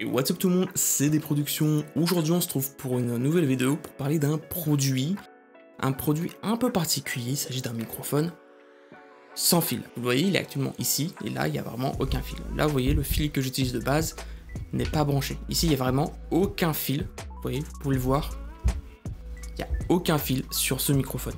Et what's up tout le monde, c'est des productions. Aujourd'hui on se trouve pour une nouvelle vidéo pour parler d'un produit un peu particulier. Il s'agit d'un microphone sans fil. Vous voyez, il est actuellement ici et là il n'y a vraiment aucun fil. Là vous voyez, le fil que j'utilise de base n'est pas branché. Ici il n'y a vraiment aucun fil. Vous voyez, vous pouvez le voir. Il n'y a aucun fil sur ce microphone.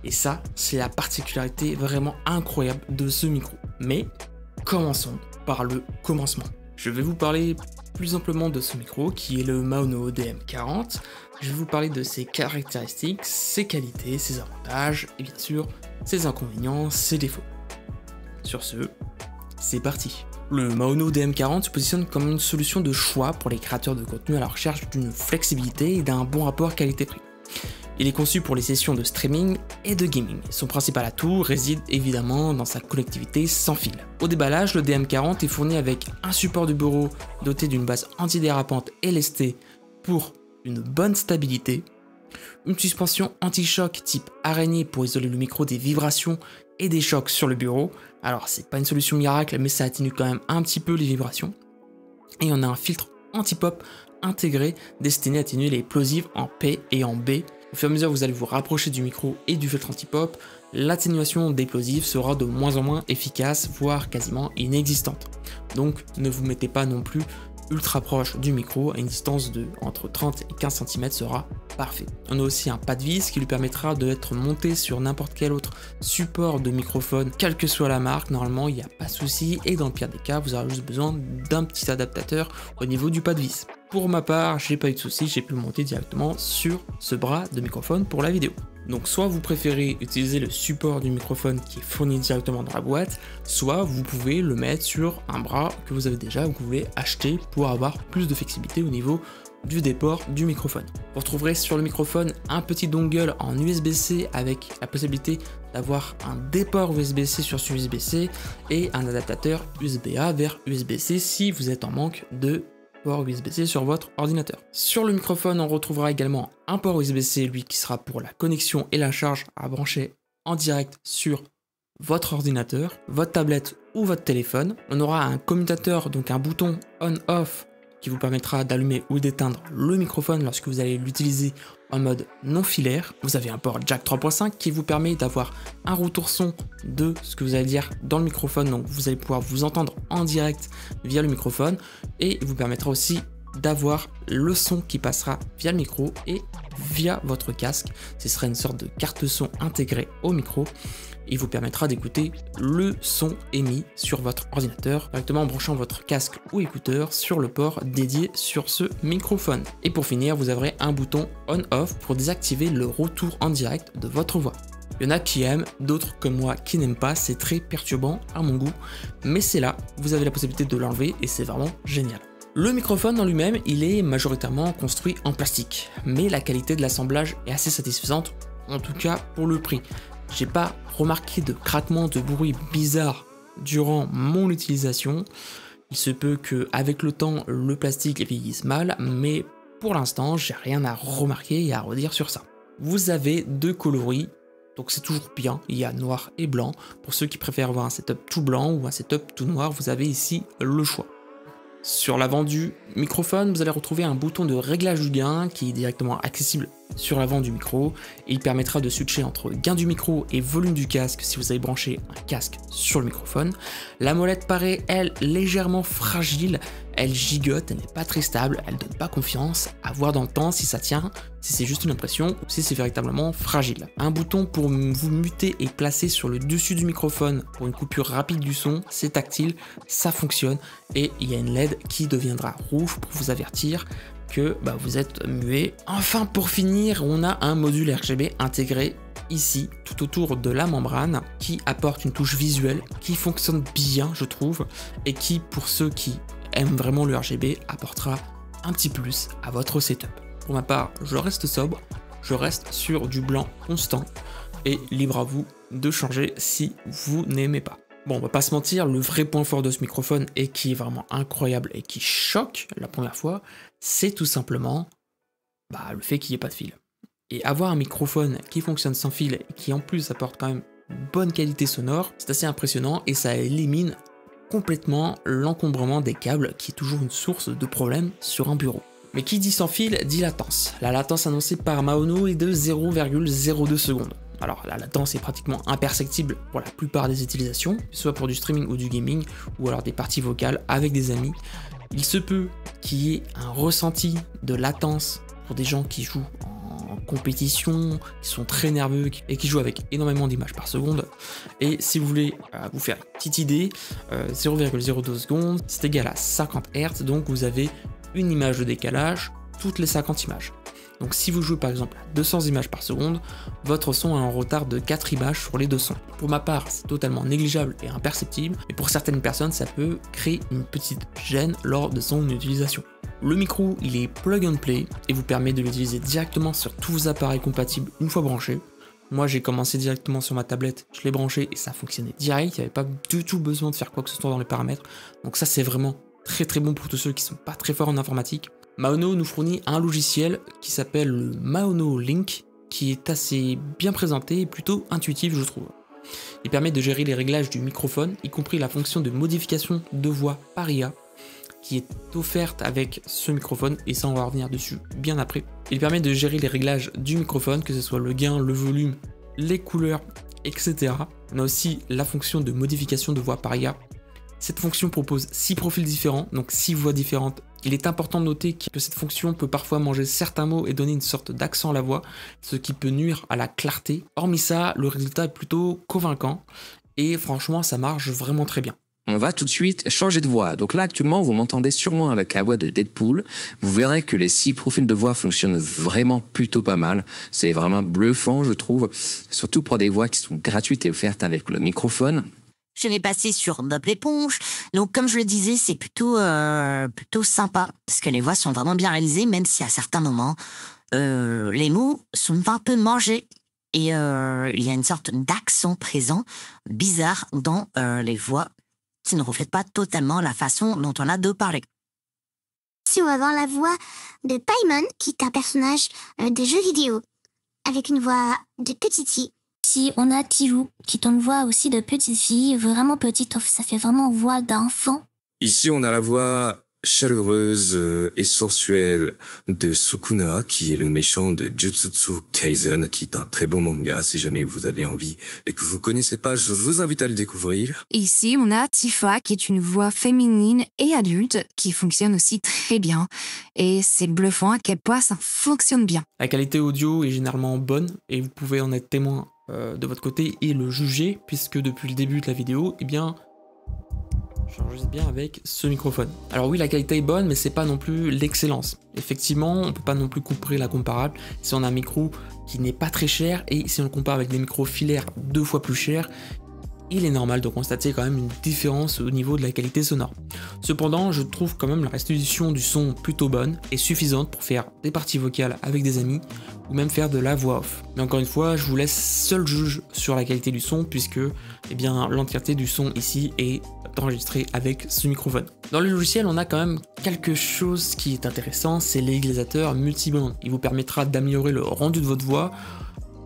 Et ça, c'est la particularité vraiment incroyable de ce micro. Mais commençons par le commencement. Je vais vous parler plus amplement de ce micro qui est le Maono DM40. Je vais vous parler de ses caractéristiques, ses qualités, ses avantages et bien sûr ses inconvénients, ses défauts. Sur ce, c'est parti. Le Maono DM40 se positionne comme une solution de choix pour les créateurs de contenu à la recherche d'une flexibilité et d'un bon rapport qualité-prix. Il est conçu pour les sessions de streaming et de gaming. Son principal atout réside évidemment dans sa connectivité sans fil. Au déballage, le DM40 est fourni avec un support de bureau doté d'une base antidérapante LST pour une bonne stabilité, une suspension anti-choc type araignée pour isoler le micro des vibrations et des chocs sur le bureau. Alors c'est pas une solution miracle, mais ça atténue quand même un petit peu les vibrations. Et on a un filtre anti-pop intégré destiné à atténuer les plosives en P et en B. Au fur et à mesure que vous allez vous rapprocher du micro et du filtre anti-pop, l'atténuation des plosives sera de moins en moins efficace, voire quasiment inexistante. Donc ne vous mettez pas non plus ultra proche du micro, à une distance de entre 30 et 15 cm sera parfait. On a aussi un pad vis qui lui permettra d'être monté sur n'importe quel autre support de microphone, quelle que soit la marque. Normalement il n'y a pas de souci, et dans le pire des cas vous aurez juste besoin d'un petit adaptateur au niveau du pad vis. Pour ma part, j'ai pas eu de soucis, j'ai pu le monter directement sur ce bras de microphone pour la vidéo. Donc soit vous préférez utiliser le support du microphone qui est fourni directement dans la boîte, soit vous pouvez le mettre sur un bras que vous avez déjà ou que vous voulez acheter pour avoir plus de flexibilité au niveau du déport du microphone. Vous retrouverez sur le microphone un petit dongle en USB-C avec la possibilité d'avoir un déport USB-C sur ce USB-C et un adaptateur USB-A vers USB-C si vous êtes en manque de port USB-C sur votre ordinateur. Sur le microphone, on retrouvera également un port USB-C, lui qui sera pour la connexion et la charge à brancher en direct sur votre ordinateur, votre tablette ou votre téléphone. On aura un commutateur, donc un bouton on-off qui vous permettra d'allumer ou d'éteindre le microphone lorsque vous allez l'utiliser en mode non filaire. Vous avez un port jack 3.5 qui vous permet d'avoir un retour son de ce que vous allez dire dans le microphone, donc vous allez pouvoir vous entendre en direct via le microphone, et il vous permettra aussi d'avoir le son qui passera via le micro et via votre casque. Ce sera une sorte de carte son intégrée au micro. Il vous permettra d'écouter le son émis sur votre ordinateur directement en branchant votre casque ou écouteur sur le port dédié sur ce microphone. Et pour finir, vous aurez un bouton on-off pour désactiver le retour en direct de votre voix. Il y en a qui aiment, d'autres comme moi qui n'aiment pas, c'est très perturbant à mon goût, mais c'est là, vous avez la possibilité de l'enlever et c'est vraiment génial. Le microphone en lui-même, il est majoritairement construit en plastique, mais la qualité de l'assemblage est assez satisfaisante, en tout cas pour le prix. J'ai pas remarqué de craquement, de bruit bizarre durant mon utilisation. Il se peut que avec le temps le plastique vieillisse mal, mais pour l'instant j'ai rien à remarquer et à redire sur ça. Vous avez deux coloris, donc c'est toujours bien. Il y a noir et blanc. Pour ceux qui préfèrent avoir un setup tout blanc ou un setup tout noir, vous avez ici le choix. Sur l'avant du microphone, vous allez retrouver un bouton de réglage du gain qui est directement accessible sur l'avant du micro, et il permettra de switcher entre gain du micro et volume du casque si vous avez branché un casque sur le microphone. La molette paraît, elle, légèrement fragile, elle gigote, elle n'est pas très stable, elle donne pas confiance, à voir dans le temps si ça tient, si c'est juste une impression ou si c'est véritablement fragile. Un bouton pour vous muter et placer sur le dessus du microphone pour une coupure rapide du son, c'est tactile, ça fonctionne, et il y a une LED qui deviendra rouge pour vous avertir que vous êtes muet. Enfin, pour finir, on a un module RGB intégré ici tout autour de la membrane qui apporte une touche visuelle qui fonctionne bien, je trouve, et qui, pour ceux qui aiment vraiment le RGB, apportera un petit plus à votre setup. Pour ma part, je reste sobre, je reste sur du blanc constant, et libre à vous de changer si vous n'aimez pas. Bon, on va pas se mentir, le vrai point fort de ce microphone, et qui est vraiment incroyable et qui choque la première fois, c'est tout simplement le fait qu'il n'y ait pas de fil. Et avoir un microphone qui fonctionne sans fil et qui en plus apporte quand même une bonne qualité sonore, c'est assez impressionnant, et ça élimine complètement l'encombrement des câbles qui est toujours une source de problème sur un bureau. Mais qui dit sans fil dit latence. La latence annoncée par Maono est de 0,02 secondes. Alors la latence est pratiquement imperceptible pour la plupart des utilisations, soit pour du streaming ou du gaming, ou alors des parties vocales avec des amis. Il se peut qu'il y ait un ressenti de latence pour des gens qui jouent en compétition, qui sont très nerveux et qui jouent avec énormément d'images par seconde. Et si vous voulez vous faire une petite idée, 0,02 secondes, c'est égal à 50 Hz, donc vous avez une image de décalage toutes les 50 images. Donc si vous jouez par exemple à 200 images par seconde, votre son a un retard de 4 images sur les 200. Pour ma part, c'est totalement négligeable et imperceptible, mais pour certaines personnes, ça peut créer une petite gêne lors de son utilisation. Le micro, il est plug and play et vous permet de l'utiliser directement sur tous vos appareils compatibles une fois branchés. Moi, j'ai commencé directement sur ma tablette, je l'ai branché et ça fonctionnait direct, il n'y avait pas du tout besoin de faire quoi que ce soit dans les paramètres. Donc ça, c'est vraiment très bon pour tous ceux qui sont pas très forts en informatique. Maono nous fournit un logiciel qui s'appelle le Maono Link, qui est assez bien présenté et plutôt intuitif, je trouve. Il permet de gérer les réglages du microphone, y compris la fonction de modification de voix par IA, qui est offerte avec ce microphone, et ça on va revenir dessus bien après. Il permet de gérer les réglages du microphone, que ce soit le gain, le volume, les couleurs, etc. On a aussi la fonction de modification de voix par IA. Cette fonction propose 6 profils différents, donc 6 voix différentes. Il est important de noter que cette fonction peut parfois manger certains mots et donner une sorte d'accent à la voix, ce qui peut nuire à la clarté. Hormis ça, le résultat est plutôt convaincant et franchement ça marche vraiment très bien. On va tout de suite changer de voix. Donc là, actuellement, vous m'entendez sûrement avec la voix de Deadpool. Vous verrez que les 6 profils de voix fonctionnent vraiment plutôt pas mal. C'est vraiment bluffant, je trouve. Surtout pour des voix qui sont gratuites et offertes avec le microphone. Je vais passer sur Bob l'éponge. Donc, comme je le disais, c'est plutôt sympa parce que les voix sont vraiment bien réalisées, même si à certains moments, les mots sont un peu mangés et il y a une sorte d'accent présent bizarre dans les voix qui ne reflètent pas totalement la façon dont on a de parler. Si on va voir la voix de Paimon, qui est un personnage de jeu vidéo, avec une voix de petite fille. Si on a Tivou, qui est une voix aussi de petite fille, vraiment petite, ça fait vraiment voix d'enfant. Ici, on a la voix chaleureuse et sensuelle de Sukuna, qui est le méchant de Jujutsu Kaisen, qui est un très bon manga. Si jamais vous avez envie et que vous connaissez pas, je vous invite à le découvrir. Ici, on a Tifa, qui est une voix féminine et adulte, qui fonctionne aussi très bien. Et c'est bluffant à quel point ça fonctionne bien. La qualité audio est généralement bonne et vous pouvez en être témoin de votre côté et le juger, puisque depuis le début de la vidéo, eh bien, j'enregistre bien avec ce microphone. Alors oui, la qualité est bonne, mais c'est pas non plus l'excellence. Effectivement, on peut pas non plus comparer la comparable si on a un micro qui n'est pas très cher et si on le compare avec des micros filaires 2 fois plus chers, il est normal de constater quand même une différence au niveau de la qualité sonore. Cependant, je trouve quand même la restitution du son plutôt bonne et suffisante pour faire des parties vocales avec des amis ou même faire de la voix off. Mais encore une fois, je vous laisse seul juge sur la qualité du son puisque eh bien, l'entièreté du son ici est enregistrée avec ce microphone. Dans le logiciel, on a quand même quelque chose qui est intéressant, c'est l'égalisateur multiband. Il vous permettra d'améliorer le rendu de votre voix.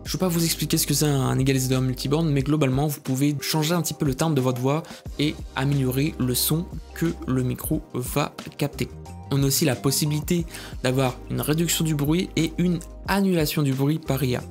Je ne vais pas vous expliquer ce que c'est un égalisateur multiband, mais globalement, vous pouvez changer un petit peu le timbre de votre voix et améliorer le son que le micro va capter. On a aussi la possibilité d'avoir une réduction du bruit et une annulation du bruit par IA.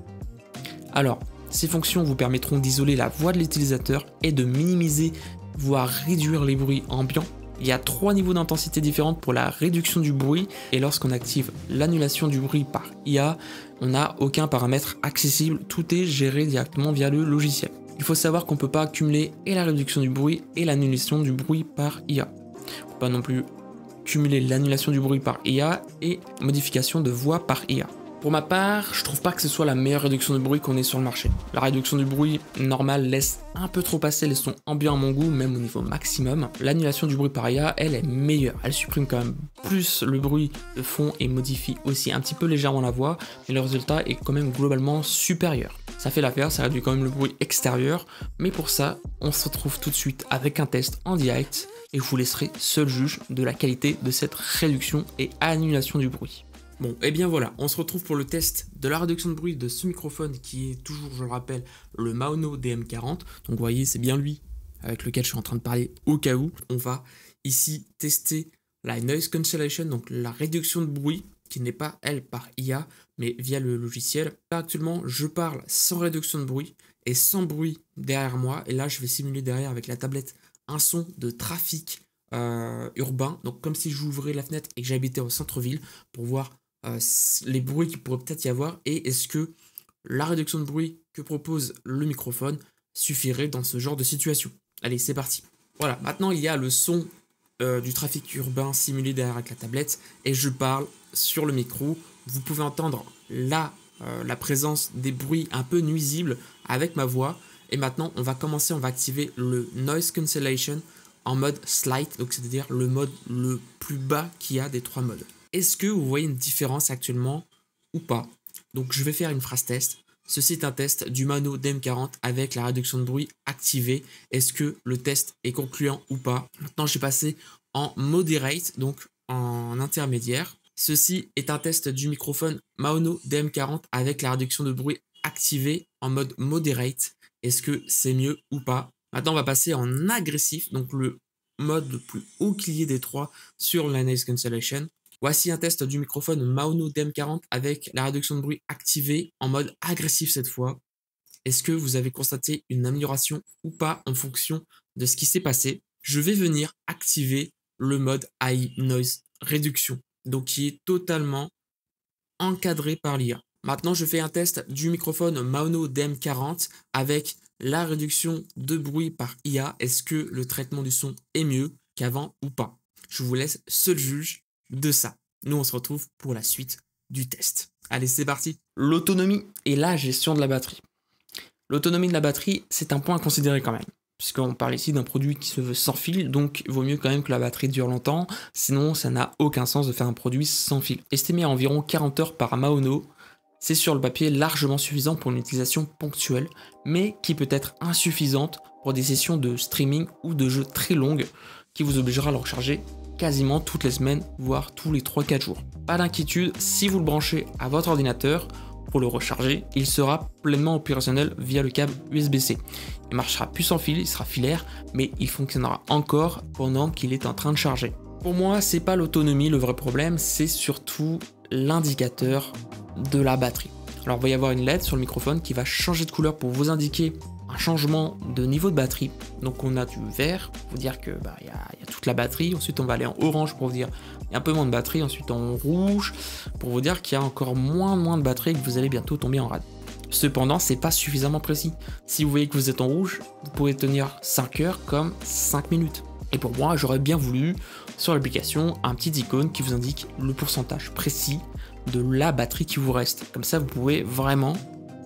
Alors, ces fonctions vous permettront d'isoler la voix de l'utilisateur et de minimiser, voire réduire les bruits ambiants. Il y a 3 niveaux d'intensité différentes pour la réduction du bruit et lorsqu'on active l'annulation du bruit par IA, on n'a aucun paramètre accessible, tout est géré directement via le logiciel. Il faut savoir qu'on ne peut pas cumuler et la réduction du bruit et l'annulation du bruit par IA. On ne peut pas non plus cumuler l'annulation du bruit par IA et modification de voix par IA. Pour ma part, je trouve pas que ce soit la meilleure réduction de bruit qu'on ait sur le marché. La réduction du bruit normale laisse un peu trop passer les sons ambiants à mon goût, même au niveau maximum. L'annulation du bruit par IA, elle est meilleure. Elle supprime quand même plus le bruit de fond et modifie aussi un petit peu légèrement la voix, mais le résultat est quand même globalement supérieur. Ça fait l'affaire, ça réduit quand même le bruit extérieur, mais pour ça, on se retrouve tout de suite avec un test en direct et je vous laisserai seul juge de la qualité de cette réduction et annulation du bruit. Bon, et bien voilà, on se retrouve pour le test de la réduction de bruit de ce microphone qui est toujours, je le rappelle, le Maono DM40. Donc vous voyez, c'est bien lui avec lequel je suis en train de parler au cas où. On va ici tester la noise cancellation, donc la réduction de bruit, qui n'est pas, elle, par IA, mais via le logiciel. Là, actuellement, je parle sans réduction de bruit et sans bruit derrière moi. Et là, je vais simuler derrière avec la tablette un son de trafic urbain. Donc, comme si j'ouvrais la fenêtre et que j'habitais au centre-ville pour voir les bruits qu'il pourrait peut-être y avoir et est-ce que la réduction de bruit que propose le microphone suffirait dans ce genre de situation. Allez, c'est parti. Voilà, maintenant, il y a le son du trafic urbain simulé derrière avec la tablette et je parle sur le micro. Vous pouvez entendre là la présence des bruits un peu nuisibles avec ma voix et maintenant on va activer le noise cancellation en mode slide, donc c'est-à-dire le mode le plus bas qu'il y a des 3 modes. Est-ce que vous voyez une différence actuellement ou pas? Donc je vais faire une phrase test. Ceci est un test du Maono DM40 avec la réduction de bruit activée. Est-ce que le test est concluant ou pas? Maintenant, je vais passer en moderate, donc en intermédiaire. Ceci est un test du microphone Maono DM40 avec la réduction de bruit activée en mode moderate. Est-ce que c'est mieux ou pas? Maintenant, on va passer en agressif, donc le mode le plus haut clié des 3 sur la noise cancellation. Voici un test du microphone Maono DM40 avec la réduction de bruit activée en mode agressif cette fois. Est-ce que vous avez constaté une amélioration ou pas en fonction de ce qui s'est passé? Je vais venir activer le mode High Noise Réduction, donc qui est totalement encadré par l'IA. Maintenant, je fais un test du microphone Maono DM40 avec la réduction de bruit par IA. Est-ce que le traitement du son est mieux qu'avant ou pas? Je vous laisse seul juge de ça. Nous, on se retrouve pour la suite du test. Allez, c'est parti. L'autonomie et la gestion de la batterie. L'autonomie de la batterie, c'est un point à considérer quand même, puisqu'on parle ici d'un produit qui se veut sans fil, donc il vaut mieux quand même que la batterie dure longtemps, sinon ça n'a aucun sens de faire un produit sans fil. Estimé à environ 40 heures par Maono, c'est sur le papier largement suffisant pour une utilisation ponctuelle, mais qui peut être insuffisante pour des sessions de streaming ou de jeux très longues, qui vous obligera à le recharger quasiment toutes les semaines, voire tous les 3-4 jours. Pas d'inquiétude, si vous le branchez à votre ordinateur pour le recharger, il sera pleinement opérationnel via le câble USB-C. Il marchera plus sans fil, il sera filaire, mais il fonctionnera encore pendant qu'il est en train de charger. Pour moi, c'est pas l'autonomie le vrai problème, c'est surtout l'indicateur de la batterie. Alors il va y avoir une LED sur le microphone qui va changer de couleur pour vous indiquer un changement de niveau de batterie. Donc on a du vert pour vous dire que y a toute la batterie, ensuite on va aller en orange pour vous dire il y a un peu moins de batterie, ensuite en rouge pour vous dire qu'il y a encore moins de batterie et que vous allez bientôt tomber en rade. Cependant, c'est pas suffisamment précis. Si vous voyez que vous êtes en rouge, vous pouvez tenir 5 heures comme 5 minutes. Et pour moi, j'aurais bien voulu sur l'application un petit icône qui vous indique le pourcentage précis de la batterie qui vous reste. Comme ça, vous pouvez vraiment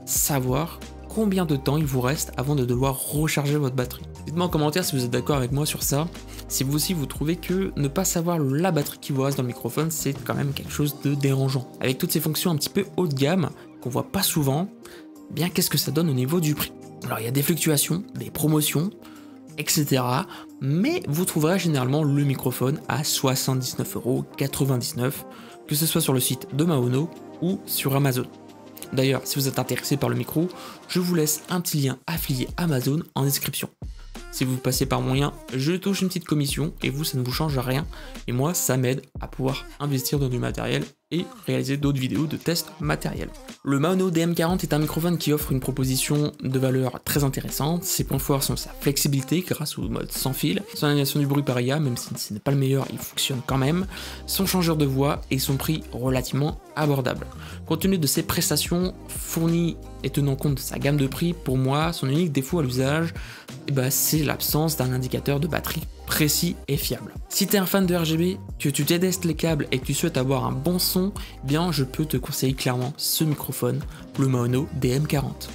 savoir combien de temps il vous reste avant de devoir recharger votre batterie. Dites-moi en commentaire si vous êtes d'accord avec moi sur ça, si vous aussi vous trouvez que ne pas savoir la batterie qui vous reste dans le microphone, c'est quand même quelque chose de dérangeant. Avec toutes ces fonctions un petit peu haut de gamme, qu'on voit pas souvent, bien qu'est-ce que ça donne au niveau du prix? Alors il y a des fluctuations, des promotions, etc. Mais vous trouverez généralement le microphone à 79,99 €, que ce soit sur le site de Maono ou sur Amazon. D'ailleurs, si vous êtes intéressé par le micro, je vous laisse un petit lien affilié Amazon en description. Si vous passez par mon lien, je touche une petite commission et vous, ça ne vous change rien. Et moi, ça m'aide à pouvoir investir dans du matériel et réaliser d'autres vidéos de tests matériels. Le Maono DM40 est un microphone qui offre une proposition de valeur très intéressante. Ses points forts sont sa flexibilité grâce au mode sans fil, son annulation du bruit par IA, même si ce n'est pas le meilleur, il fonctionne quand même, son changeur de voix et son prix relativement abordable. Compte tenu de ses prestations fournies et tenant compte de sa gamme de prix, pour moi, son unique défaut à l'usage, c'est l'absence d'un indicateur de batterie précis et fiable. Si tu es un fan de RGB, que tu détestes les câbles et que tu souhaites avoir un bon son, je peux te conseiller clairement ce microphone, le Maono DM40.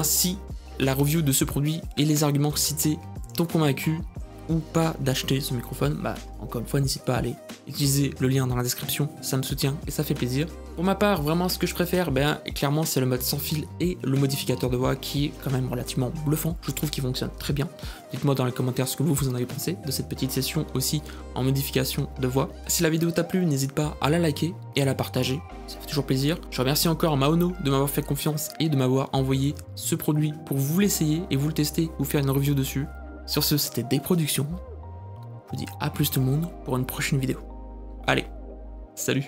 Si la review de ce produit et les arguments cités t'ont convaincu ou pas d'acheter ce microphone, encore une fois, n'hésite pas à aller utiliser le lien dans la description, ça me soutient et ça fait plaisir. Pour ma part, vraiment ce que je préfère, clairement c'est le mode sans fil et le modificateur de voix qui est quand même relativement bluffant, je trouve qu'il fonctionne très bien. Dites-moi dans les commentaires ce que vous en avez pensé de cette petite session aussi en modification de voix. Si la vidéo t'a plu, n'hésite pas à la liker et à la partager, ça fait toujours plaisir. Je remercie encore Maono de m'avoir fait confiance et de m'avoir envoyé ce produit pour vous l'essayer et vous le tester, vous faire une review dessus. Sur ce, c'était Des Productions. Je vous dis à plus tout le monde pour une prochaine vidéo. Allez, salut!